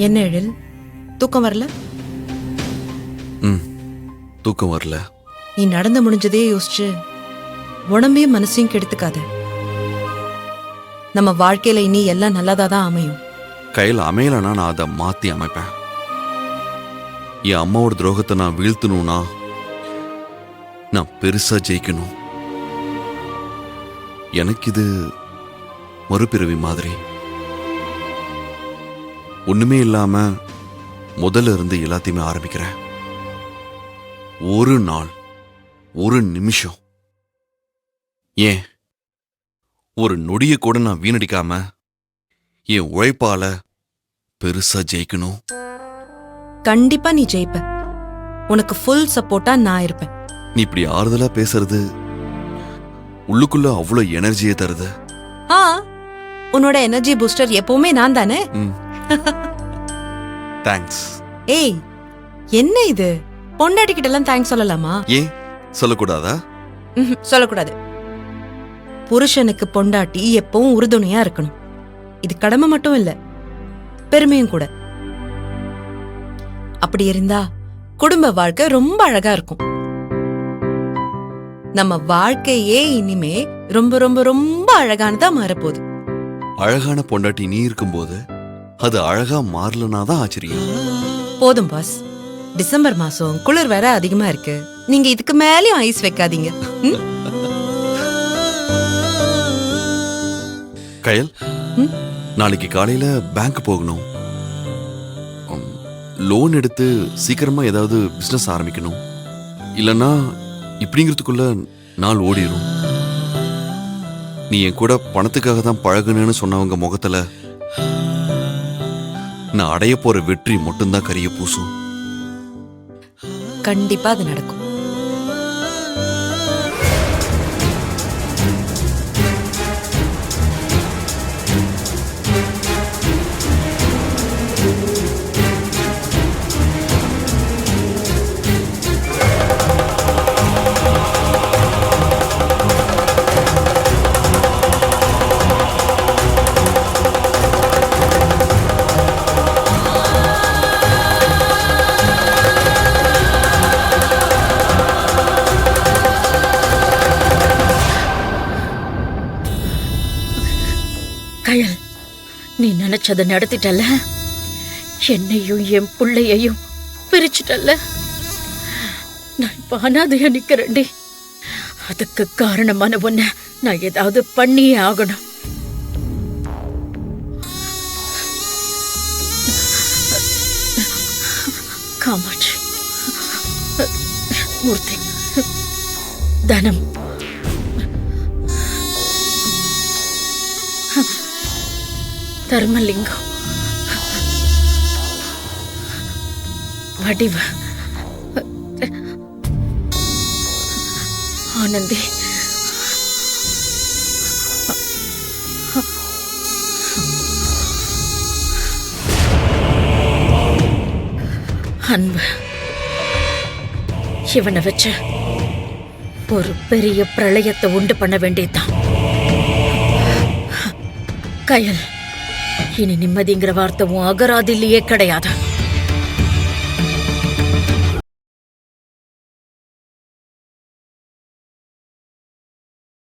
என்ன எழில், தூக்கம் வரல? தூக்கம் வரல. நீ நடந்து முடிஞ்சதே யோசிச்சு உடம்பையும் மனசையும் கெடுத்துக்காத. நம்ம வாழ்க்கையில இனி எல்லாம் நல்லதாதான் அமையும். கையில் அமையலனா நான் அதை மாத்தி அமைப்பேன். என் அம்மாவோட துரோகத்தை நான் வீழ்த்தணும்னா நான் பெருசா ஜெயிக்கணும். எனக்கு இது மறுபிறவி மாதிரி. ஒண்ணுமே இல்லாம முதல்ல இருந்து எல்லாத்தையுமே ஆரம்பிக்கிறேன். ஒரு நாள், ஒரு நிமிஷம், ஏன் ஒரு நொடிய கூட நான் வீணடிக்காம என் உழைப்பால பெருசா ஜெயிக்கணும். கண்டிப்பா நீ ஜெயிப்ப. உனக்கு ஃபுல் சப்போர்ட்டா நான் இருப்பேன். நீ இப்படி ஆறுதலா பேசுறது உள்ளுக்குள்ள அவ்வளவு எனர்ஜியை தருது. உன்னோட எனர்ஜி பூஸ்டர் எப்பவுமே நான் தானே. தேங்க்ஸ். ஏய், என்ன இது? பொண்டாட்டி கிட்ட எல்லாம் தேங்க்ஸ் சொல்லலாமா? ஏன் சொல்லக்கூடாதா? சொல்லக்கூடாது. புருஷனுக்கு பொண்டாட்டி எப்பவும் உறுதுணையா இருக்கணும். இது கடமை மட்டும் இல்ல, பெருமையும் கூட. அப்படி இருந்தா குடும்ப வாழ்க்கை ரொம்ப அழகா இருக்கும். நம்ம வாழ்க்கையே இனிமே ரொம்ப ரொம்ப ரொம்ப அழகானதா மாறப்போகுது. அழகான பொண்டாட்டி நீ இருக்கும்போது அது அழகா மாறலனாதான் ஆச்சரியம். போதும் பாஸ், டிசம்பர் மாசம் குளிர் வேற அதிகமா இருக்கு. நீங்க இதுக்கு மேலயும் ஐஸ் வைக்காதீங்க. கயல், நாளைக்கு காலையில பேங்க் போகணும். லோன் எடுத்து சீக்கிரமா ஏதாவது பிசினஸ் ஆரம்பிக்கணும். இல்லனா இப்படிங்கிறதுக்குள்ள நாள் ஓடிடும். நீ என் கூட பணத்துக்காக தான் பழகுனேன்னு சொன்னவங்க முகத்துல நான் அடைய போற வெற்றி மட்டும்தான் கரிய பூசும். கண்டிப்பா அது நடக்கும். கயல், நீ நினைச்சதை நடத்திட்டல்ல. என்னையும் என் பிள்ளையையும் பிரிச்சுட்டல்ல. நான் இப்ப அனாதையா நிக்கிறேன்டி. அதுக்கு காரணமான ஒன்ன நான் ஏதாவது பண்ணியே ஆகணும். காமாட்சி, மூர்த்தி, தனம், தர்மலிங்கம், வடிவ, ஆனந்தி, அன்பு. இவனை வச்சு ஒரு பெரிய பிரளயத்தை உண்டு பண்ண வேண்டியதுதான். கயல், இனி நிம்மதிங்கிற வார்த்தை உன் அகராதிலேயே கிடையாது.